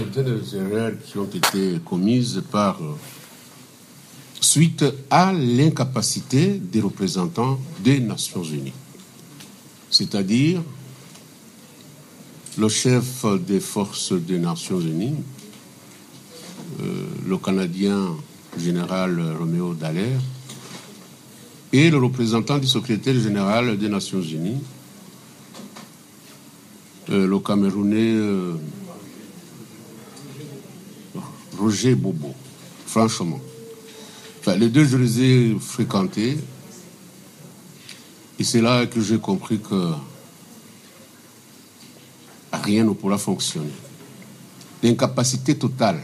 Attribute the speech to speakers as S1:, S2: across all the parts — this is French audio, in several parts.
S1: certaines erreurs qui ont été commises suite à l'incapacité des représentants des Nations Unies. C'est-à-dire le chef des forces des Nations Unies, le Canadien général Roméo Dallaire, et le représentant du secrétaire général des Nations Unies, le Camerounais Roger Bobo. Franchement. Enfin, les deux, je les ai fréquentés. Et c'est là que j'ai compris que rien ne pourra fonctionner. L'incapacité totale.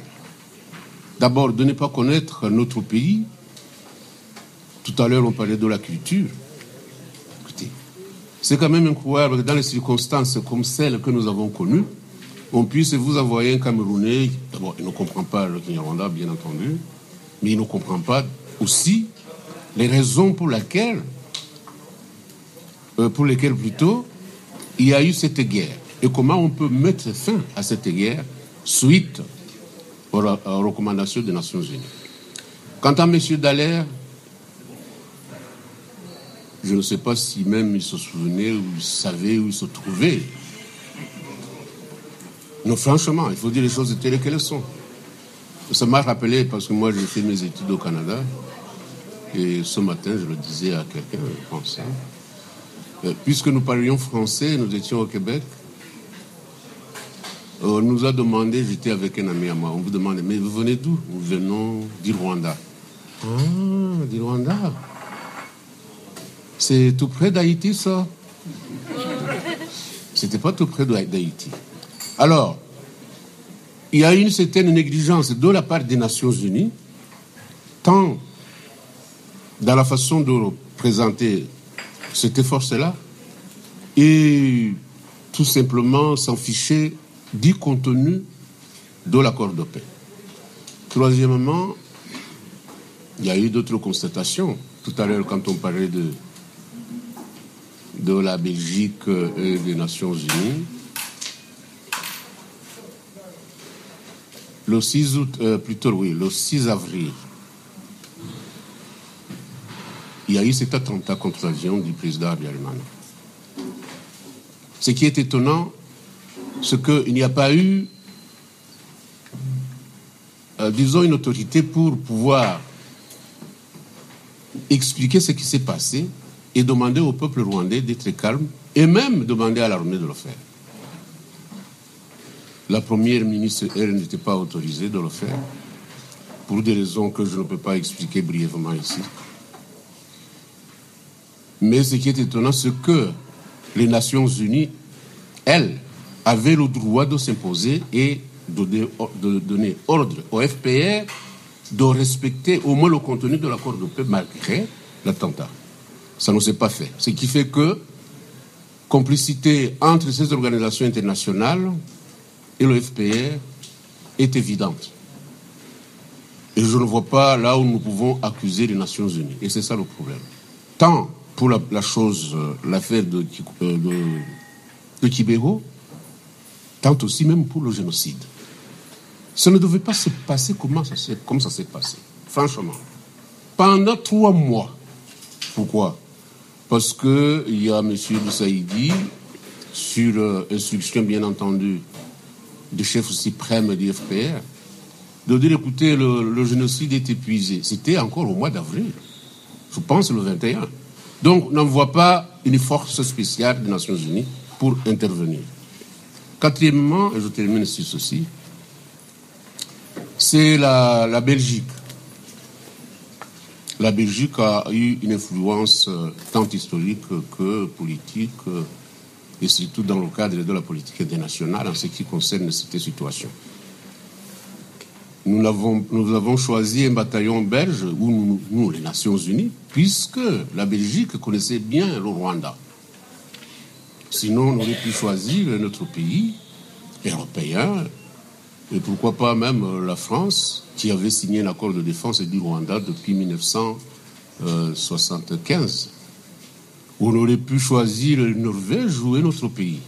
S1: D'abord, de ne pas connaître notre pays. Tout à l'heure, on parlait de la culture. Écoutez, c'est quand même incroyable que dans les circonstances comme celles que nous avons connues, on puisse vous envoyer un Camerounais. D'abord, il ne comprend pas le Kinyarwanda, bien entendu, mais il ne comprend pas aussi les raisons pour lesquelles plutôt, il y a eu cette guerre. Et comment on peut mettre fin à cette guerre suite aux recommandations des Nations Unies. Quant à M. Dallaire, je ne sais pas si même il se souvenait ou il savait où il se trouvait. Non, franchement, il faut dire les choses telles qu'elles sont. Ça m'a rappelé, parce que moi j'ai fait mes études au Canada, et ce matin je le disais à quelqu'un, je pense, puisque nous parlions français, nous étions au Québec, on nous a demandé, j'étais avec un ami à moi, on vous demandait, mais vous venez d'où? Nous venons du Rwanda. Ah, du Rwanda. C'est tout près d'Haïti, ça? C'était pas tout près d'Haïti. Alors, il y a une certaine négligence de la part des Nations Unies, tant dans la façon de représenter cette force-là, et tout simplement s'en ficher du contenu de l'accord de paix. Troisièmement, il y a eu d'autres constatations. Tout à l'heure, quand on parlait de la Belgique et des Nations Unies, le 6 août, le 6 avril, il y a eu cet attentat contre l'avion du président Habyarimana. Ce qui est étonnant, c'est qu'il n'y a pas eu, disons, une autorité pour pouvoir expliquer ce qui s'est passé et demander au peuple rwandais d'être calme et même demander à l'armée de le faire. La première ministre, elle, n'était pas autorisée de le faire pour des raisons que je ne peux pas expliquer brièvement ici. Mais ce qui est étonnant, c'est que les Nations Unies, elles, avaient le droit de s'imposer et de donner ordre au FPR de respecter au moins le contenu de l'accord de paix malgré l'attentat. Ça ne s'est pas fait. Ce qui fait que complicité entre ces organisations internationales et le FPR est évidente. Et je ne vois pas là où nous pouvons accuser les Nations Unies. Et c'est ça le problème. Tant pour l'affaire de Kibero, tant aussi même pour le génocide. Ça ne devait pas se passer comme ça s'est passé. Franchement. Pendant 3 mois. Pourquoi? Parce qu'il y a M. Boussaïdi, sur instruction bien entendu du chef suprême du FPR, de dire, écoutez, le génocide est épuisé. C'était encore au mois d'avril. Je pense le 21. Donc, on n'envoie pas une force spéciale des Nations Unies pour intervenir. Quatrièmement, et je termine sur ceci, c'est la Belgique. La Belgique a eu une influence tant historique que politique, et surtout dans le cadre de la politique internationale en ce qui concerne cette situation. Nous avons choisi un bataillon belge, où nous, les Nations Unies, puisque la Belgique connaissait bien le Rwanda. Sinon, on aurait pu choisir notre pays européen, et pourquoi pas même la France, qui avait signé un accord de défense du Rwanda depuis 1975. On aurait pu choisir la Norvège ou un autre pays.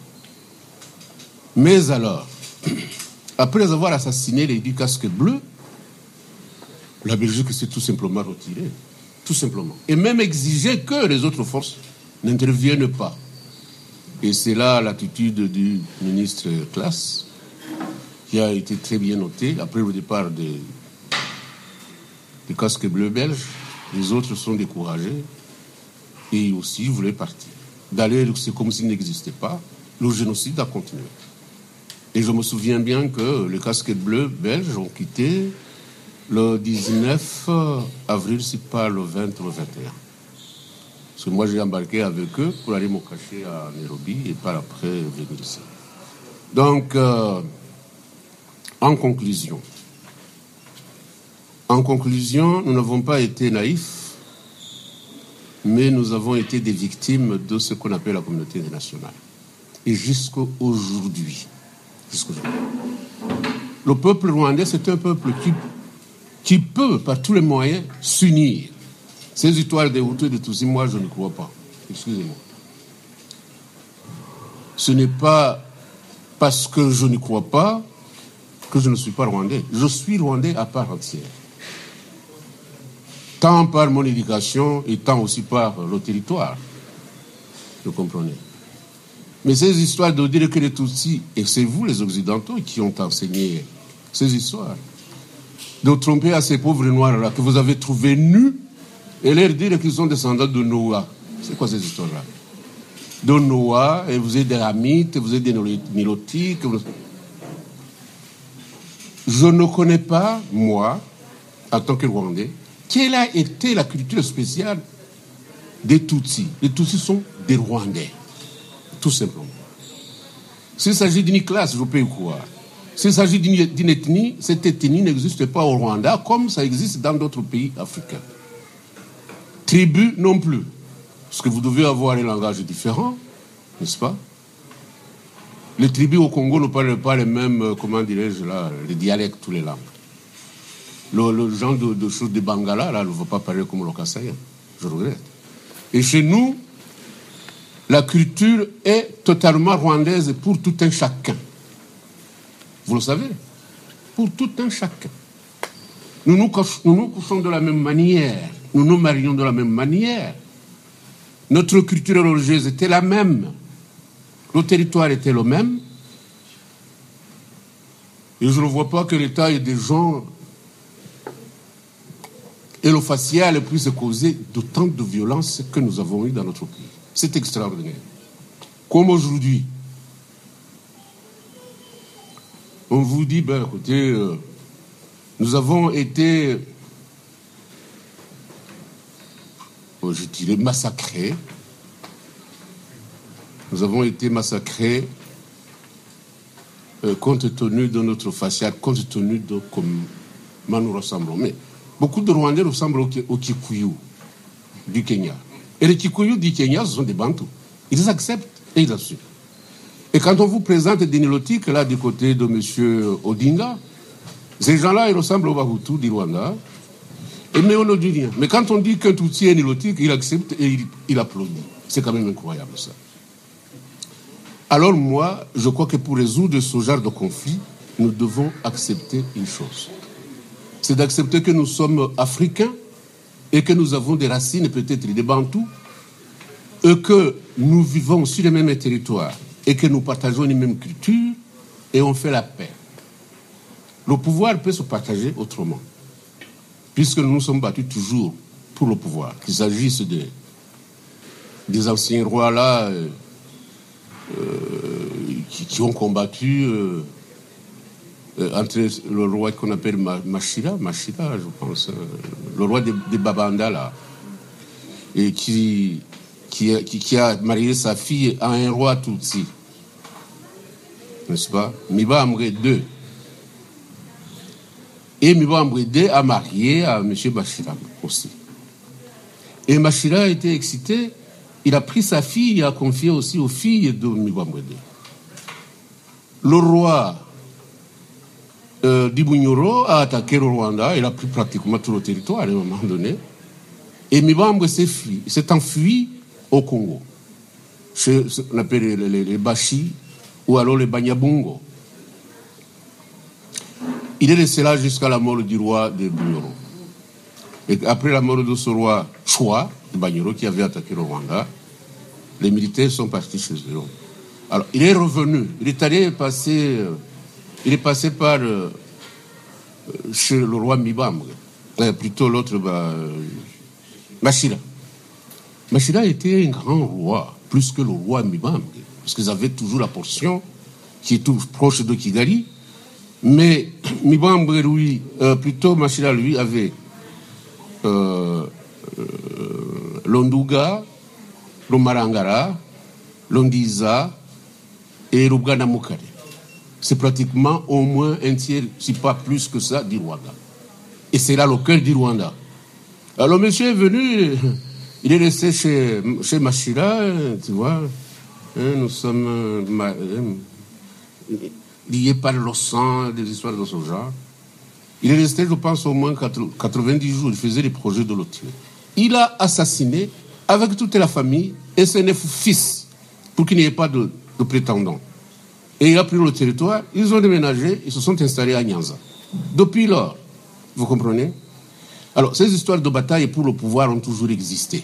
S1: Mais alors, après avoir assassiné les 10 casques bleus, la Belgique s'est tout simplement retirée. Tout simplement. Et même exiger que les autres forces n'interviennent pas. Et c'est là l'attitude du ministre Claes, qui a été très bien notée après le départ des casques bleus belges. Les autres sont découragés et aussi voulaient partir. D'ailleurs, c'est comme s'il n'existait pas. Le génocide a continué. Et je me souviens bien que les casques bleus belges ont quitté le 19 avril, c'est pas le 20 ou le 21. Parce que moi, j'ai embarqué avec eux pour aller me cacher à Nairobi et par après venir ici. Donc, en conclusion, nous n'avons pas été naïfs, mais nous avons été des victimes de ce qu'on appelle la communauté internationale. Et jusqu'à aujourd'hui, le peuple rwandais, c'est un peuple qui peut, par tous les moyens, s'unir. Ces histoires des Hutus et des Tutsis, moi, je ne crois pas. Excusez-moi. Ce n'est pas parce que je ne crois pas que je ne suis pas rwandais. Je suis rwandais à part entière. Tant par mon éducation et tant aussi par le territoire. Vous comprenez? Mais ces histoires de dire que les Tutsis, et c'est vous les Occidentaux qui ont enseigné ces histoires, de tromper à ces pauvres Noirs-là que vous avez trouvés nus et leur dire qu'ils sont descendants de Noah. C'est quoi ces histoires-là? De Noah, et vous êtes des Hamites, vous êtes des Nilotiques. Je ne connais pas, moi, en tant que Rwandais, quelle a été la culture spéciale des Tutsis. Les Tutsis sont des Rwandais, tout simplement. S'il s'agit d'une classe, je peux y croire. S'il s'agit d'une ethnie, cette ethnie n'existe pas au Rwanda comme ça existe dans d'autres pays africains. Tribus non plus. Parce que vous devez avoir un langage différent, n'est-ce pas? Les tribus au Congo ne parlent pas les mêmes, comment dirais-je là, les dialectes, tous les langues. Le genre de choses de Bangala, là, ne veut pas parler comme le Kassaïen. Je regrette. Et chez nous, la culture est totalement rwandaise pour tout un chacun. Vous le savez? Pour tout un chacun. Nous nous couchons de la même manière. Nous nous marions de la même manière. Notre culture religieuse était la même. Le territoire était le même. Et je ne vois pas que l'État ait des gens et le facial puisse causer d'autant de violence que nous avons eu dans notre pays. C'est extraordinaire. Comme aujourd'hui, on vous dit, ben écoutez, nous avons été, je dirais, massacrés. Nous avons été massacrés compte tenu de notre facial, compte tenu de comment nous ressemblons. Mais beaucoup de Rwandais ressemblent aux Kikuyu du Kenya. Et les Kikuyu du Kenya, ce sont des Bantous. Ils acceptent et ils assument. Et quand on vous présente des Nilotiques, là, du côté de M. Odinga, ces gens-là, ils ressemblent aux Bahutus du Rwanda. Mais on ne dit rien. Mais quand on dit qu'un Tutsi est Nilotique, il accepte et il applaudit. C'est quand même incroyable, ça. Alors moi, je crois que pour résoudre ce genre de conflit, nous devons accepter une chose. C'est d'accepter que nous sommes africains et que nous avons des racines, peut-être des Bantous, et que nous vivons sur les mêmes territoires et que nous partageons les mêmes cultures et on fait la paix. Le pouvoir peut se partager autrement, puisque nous nous sommes battus toujours pour le pouvoir, qu'il s'agisse des anciens rois là qui ont combattu entre le roi qu'on appelle Machida, je pense, le roi des Babanda là, et qui a marié sa fille à un roi Tutsi, n'est-ce pas? Mibambwe II. Et Mibambwe II a marié à M. Machida aussi. Et Machida a été excité, il a pris sa fille et a confié aussi aux filles de Mibambwe II. Le roi Dibunyoro a attaqué le Rwanda, il a pris pratiquement tout le territoire à un moment donné. Et Mibambwe s'est enfui au Congo, chez ce qu'on appelle les Bashi ou alors les Banyabungo. Il est resté là jusqu'à la mort du roi de Banyoro. Et après la mort de ce roi Choi de Banyoro qui avait attaqué le Rwanda, les militaires sont partis chez eux. Alors, il est revenu. Il est allé passer... il est passé par... chez le roi Mibamwe. Plutôt l'autre... Machira. Machira était un grand roi, plus que le roi Mibamwe. Parce qu'ils avaient toujours la portion qui est tout proche de Kigali. Mais Mibamwe, lui... plutôt Machira, lui, avait... Londuga, le Marangara, l'Ondiza et le Bwanamukare. C'est pratiquement au moins un tiers, si pas plus que ça, du Rwanda. Et c'est là le cœur du Rwanda. Alors le monsieur est venu, il est resté chez Machira, tu vois. Nous sommes liés par le sang, des histoires de ce genre. Il est resté, je pense, au moins 90 jours. Il faisait des projets de le tuer. Il a assassiné avec toute la famille et ses 9 fils pour qu'il n'y ait pas de prétendants. Et il a pris le territoire, ils ont déménagé, ils se sont installés à Nyanza. Depuis lors, vous comprenez? Alors, ces histoires de bataille pour le pouvoir ont toujours existé.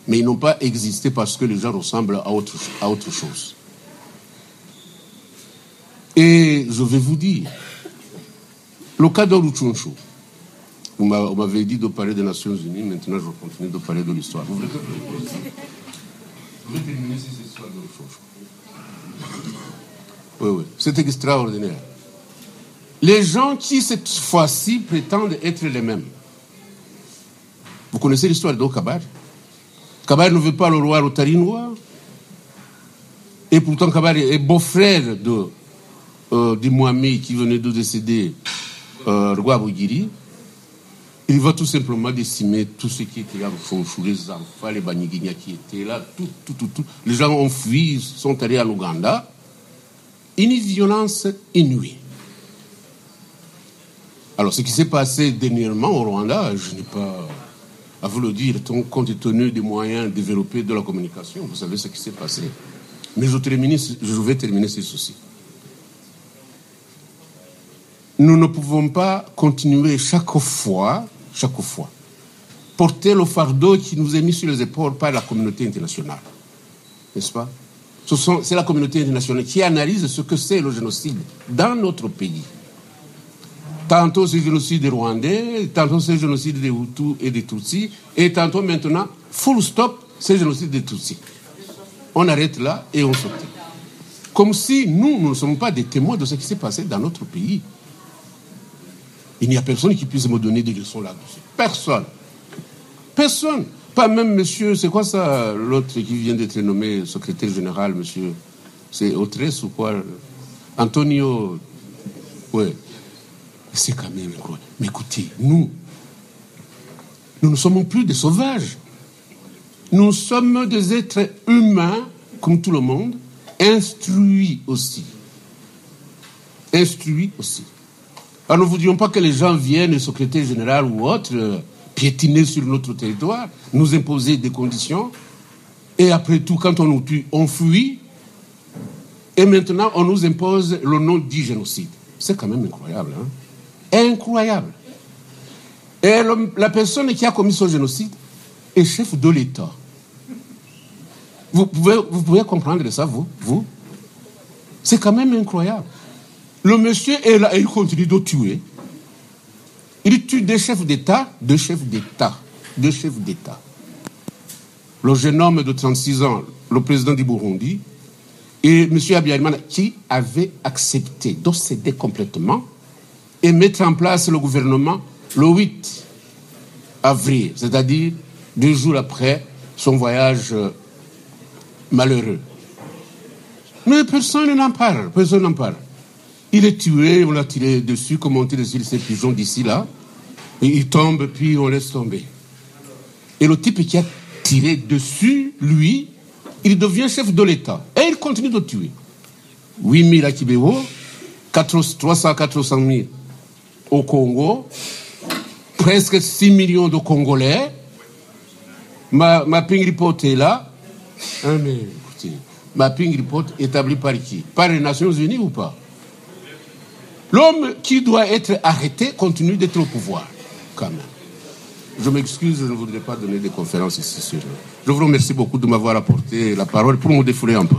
S1: Mais ils n'ont pas existé parce que les gens ressemblent à autre chose. Et je vais vous dire, le cas de Luchunchu, vous m'avez dit de parler des Nations Unies, maintenant je continue de parler de l'histoire. Vous voulez terminer cette histoire de Luchunchu? Oui, c'est extraordinaire. Les gens qui, cette fois-ci, prétendent être les mêmes. Vous connaissez l'histoire de Kabar? Kabar ne veut pas le roi Rotarinois. Et pourtant, Kabar est beau-frère de Mohamed qui venait de décéder, roi Bougiri. Il va tout simplement décimer tout ce qui était là, les enfants, les Banigigna qui étaient là, tout. Les gens ont fui, sont allés à l'Ouganda. Une violence inouïe. Alors, ce qui s'est passé dernièrement au Rwanda, je n'ai pas à vous le dire, compte tenu des moyens développés de la communication, vous savez ce qui s'est passé. Mais je vais terminer sur ceci. Nous ne pouvons pas continuer chaque fois, porter le fardeau qui nous est mis sur les épaules par la communauté internationale. N'est-ce pas? C'est la communauté internationale qui analyse ce que c'est le génocide dans notre pays. Tantôt c'est le génocide des Rwandais, tantôt c'est le génocide des Hutus et des Tutsis, et tantôt maintenant, full stop, c'est le génocide des Tutsis. On arrête là et on saute. Comme si nous ne sommes pas des témoins de ce qui s'est passé dans notre pays. Il n'y a personne qui puisse me donner des leçons là-dessus. Personne. Personne. Pas même monsieur, c'est quoi ça, l'autre qui vient d'être nommé secrétaire général, monsieur, c'est Autresse ou quoi? Antonio, ouais. C'est quand même incroyable. Mais écoutez, nous ne sommes plus des sauvages. Nous sommes des êtres humains, comme tout le monde, instruits aussi. Instruits aussi. Alors, nous ne voudrions pas que les gens viennent, le secrétaire général ou autre, piétiner sur notre territoire, nous imposer des conditions, et après tout, quand on nous tue, on fuit, et maintenant, on nous impose le nom du génocide. C'est quand même incroyable, hein? Incroyable. Et la personne qui a commis ce génocide est chef de l'État. Vous pouvez comprendre ça, vous? C'est quand même incroyable. Le monsieur est là et il continue de tuer. Il tue deux chefs d'État. Le jeune homme de 36 ans, le président du Burundi, et M. Habyarimana, qui avait accepté de céder complètement et mettre en place le gouvernement le 8 avril, c'est-à-dire 2 jours après son voyage malheureux. Mais personne n'en parle, Il est tué, on l'a tiré dessus, comme on tire dessus ces pigeons d'ici là, et il tombe, puis on laisse tomber. Et le type qui a tiré dessus, lui, il devient chef de l'État. Et il continue de tuer. 8 000 à Kibeho, 300-400 000 au Congo, presque 6 millions de Congolais. Ma ping report est là. Ah, mais écoutez, ma ping report établie par qui? Par les Nations Unies ou pas? L'homme qui doit être arrêté continue d'être au pouvoir, quand même. Je m'excuse, je ne voudrais pas donner des conférences ici sur... Je vous remercie beaucoup de m'avoir apporté la parole pour me défouler un peu.